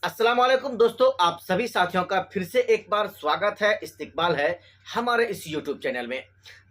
अस्सलाम वालेकुम दोस्तों, आप सभी साथियों का फिर से एक बार स्वागत है, इस्तकबाल है हमारे इस यूट्यूब चैनल में।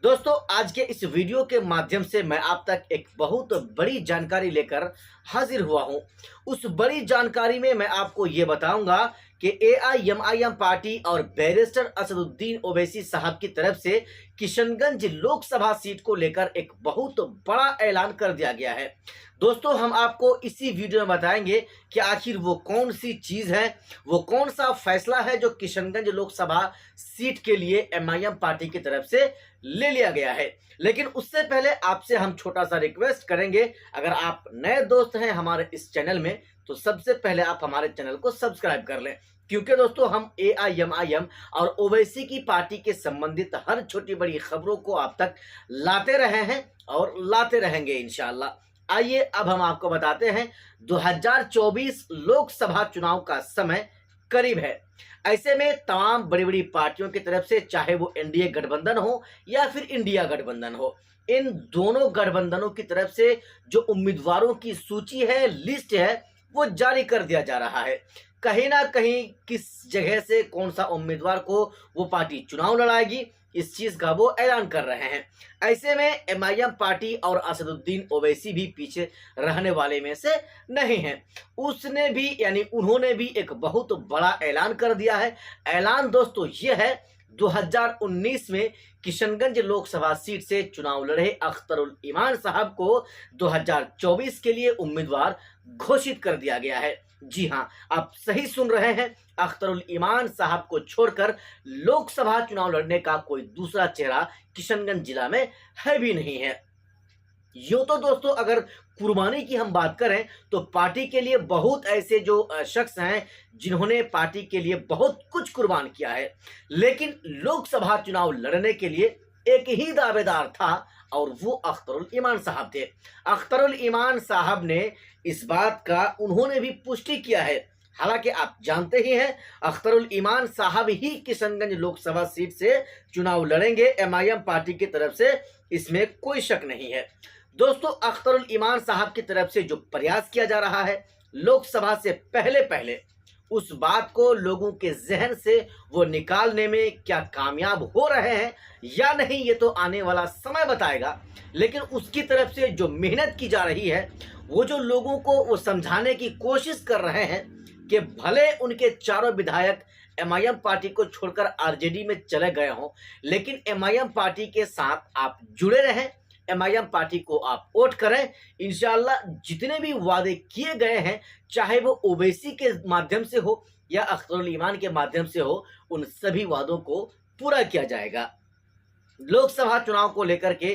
दोस्तों, आज के इस वीडियो के माध्यम से मैं आप तक एक बहुत बड़ी जानकारी लेकर हाजिर हुआ हूं। उस बड़ी जानकारी में मैं आपको ये बताऊंगा कि एआईएमआईएम पार्टी और बैरिस्टर असदुद्दीन ओवैसी साहब की तरफ से किशनगंज लोकसभा सीट को लेकर एक बहुत बड़ा ऐलान कर दिया गया है। दोस्तों, हम आपको इसी वीडियो में बताएंगे कि आखिर वो कौन सी चीज़ है, वो कौन सा फैसला है जो किशनगंज लोकसभा सीट के लिए एमआईएम पार्टी की तरफ से ले लिया गया है। लेकिन उससे पहले आपसे हम छोटा सा रिक्वेस्ट करेंगे, अगर आप नए दोस्त हैं हमारे इस चैनल में तो सबसे पहले आप हमारे चैनल को सब्सक्राइब कर लें, क्योंकि दोस्तों हम एआईएमआईएम और ओवैसी की पार्टी के संबंधित हर छोटी बड़ी खबरों को आप तक लाते रहे हैं और लाते रहेंगे इंशाअल्लाह। आइए अब हम आपको बताते हैं, 2024 लोकसभा चुनाव का समय करीब है। ऐसे में तमाम बड़ी बड़ी पार्टियों की तरफ से, चाहे वो एनडीए गठबंधन हो या फिर इंडिया गठबंधन हो, इन दोनों गठबंधनों की तरफ से जो उम्मीदवारों की सूची है, लिस्ट है, वो जारी कर दिया जा रहा है। कहीं ना कहीं किस जगह से कौन सा उम्मीदवार को वो पार्टी चुनाव लड़ाएगी, इस चीज का वो ऐलान कर रहे हैं। ऐसे में एमआईएम पार्टी और असदुद्दीन ओवैसी भी पीछे रहने वाले में से नहीं है। उसने भी यानी उन्होंने भी एक बहुत बड़ा ऐलान कर दिया है। ऐलान दोस्तों ये है, 2019 में किशनगंज लोकसभा सीट से चुनाव लड़े अख्तरुल ईमान साहब को 2024 के लिए उम्मीदवार घोषित कर दिया गया है। जी हाँ, आप सही सुन रहे हैं, अख्तरुल ईमान साहब को छोड़कर लोकसभा चुनाव लड़ने का कोई दूसरा चेहरा किशनगंज जिला में है भी नहीं है। यूं तो दोस्तों अगर कुर्बानी की हम बात करें तो पार्टी के लिए बहुत ऐसे जो शख्स हैं जिन्होंने पार्टी के लिए बहुत कुछ कुर्बान किया है, लेकिन लोकसभा चुनाव लड़ने के लिए एक ही दावेदार था और वो अख्तरुल ईमान साहब थे। अख्तरुल ईमान साहब ने इस बात का उन्होंने भी पुष्टि किया है। हालांकि आप जानते ही हैं, अख्तरुल ईमान साहब ही किशनगंज लोकसभा सीट से चुनाव लड़ेंगे एमआईएम पार्टी की तरफ से, इसमें कोई शक नहीं है। दोस्तों, अख्तरुल ईमान साहब की तरफ से जो प्रयास किया जा रहा है लोकसभा से पहले पहले, उस बात को लोगों के जहन से वो निकालने में क्या कामयाब हो रहे हैं या नहीं, ये तो आने वाला समय बताएगा। लेकिन उसकी तरफ से जो मेहनत की जा रही है, वो जो लोगों को वो समझाने की कोशिश कर रहे हैं कि भले उनके चारों विधायक एमआईएम पार्टी को छोड़कर आरजेडी में चले गए हों, लेकिन एमआईएम पार्टी के साथ आप जुड़े रहें, एमआईएम पार्टी को आप वोट करें। इंशाअल्लाह जितने भी वादे किए गए हैं, चाहे वो ओवैसी के माध्यम से हो या अख्तरुल ईमान के माध्यम से हो, उन सभी वादों को पूरा किया जाएगा। लोकसभा चुनाव को लेकर के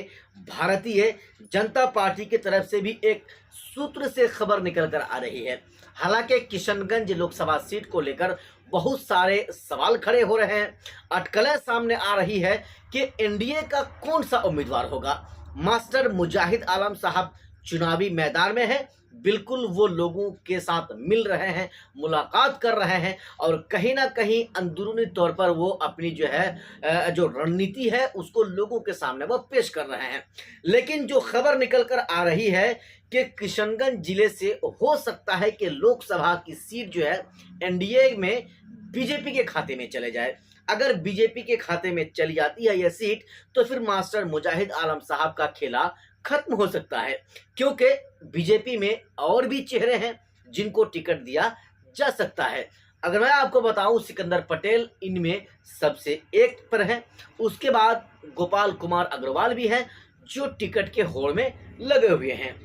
भारतीय जनता पार्टी की तरफ से भी एक सूत्र से खबर निकल कर आ रही है। हालांकि किशनगंज लोकसभा सीट को लेकर बहुत सारे सवाल खड़े हो रहे हैं, अटकलें सामने आ रही है कि एनडीए का कौन सा उम्मीदवार होगा। मास्टर मुजाहिद आलम साहब चुनावी मैदान में है, बिल्कुल वो लोगों के साथ मिल रहे हैं, मुलाकात कर रहे हैं और कहीं ना कहीं अंदरूनी तौर पर वो अपनी जो है जो रणनीति है उसको लोगों के सामने वो पेश कर रहे हैं। लेकिन जो खबर निकल कर आ रही है कि किशनगंज जिले से हो सकता है कि लोकसभा की सीट जो है एनडीए में बीजेपी के खाते में चले जाए। अगर बीजेपी के खाते में चली जाती है यह सीट, तो फिर मास्टर मुजाहिद आलम साहब का खेला खत्म हो सकता है, क्योंकि बीजेपी में और भी चेहरे हैं जिनको टिकट दिया जा सकता है। अगर मैं आपको बताऊं, सिकंदर पटेल इनमें सबसे एक पर हैं। उसके बाद गोपाल कुमार अग्रवाल भी हैं जो टिकट के होड़ में लगे हुए हैं।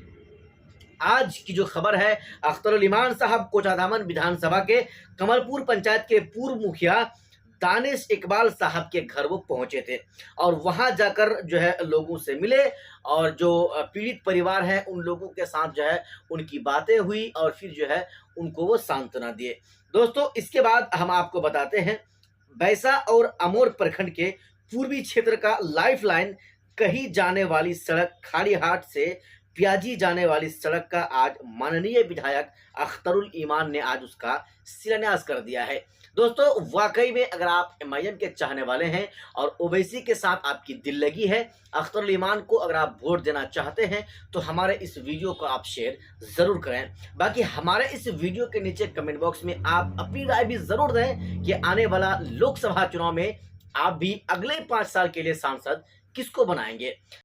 आज की जो खबर है, अख्तरुल ईमान साहब कोचाधामन विधानसभा के कमलपुर पंचायत के पूर्व मुखिया दानिश इकबाल साहब के घर वो पहुंचे थे और वहां जाकर जो है लोगों से मिले और जो पीड़ित परिवार है उन लोगों के साथ जो है उनकी बातें हुई और फिर जो है उनको वो सांत्वना दिए। दोस्तों, इसके बाद हम आपको बताते हैं, बैसा और अमोर प्रखंड के पूर्वी क्षेत्र का लाइफलाइन कही जाने वाली सड़क खाड़ीहाट से प्याजी जाने वाली सड़क का आज माननीय विधायक अख्तरुल ईमान ने आज उसका शिलान्यास कर दिया है। दोस्तों, वाकई में अगर आप एमआईएम के चाहने वाले हैं और ओवैसी के साथ आपकी दिल लगी है, अख्तरुल ईमान को अगर आप वोट देना चाहते हैं तो हमारे इस वीडियो को आप शेयर जरूर करें। बाकी हमारे इस वीडियो के नीचे कमेंट बॉक्स में आप अपनी राय भी जरूर दें कि आने वाला लोकसभा चुनाव में आप भी अगले 5 साल के लिए सांसद किसको बनाएंगे।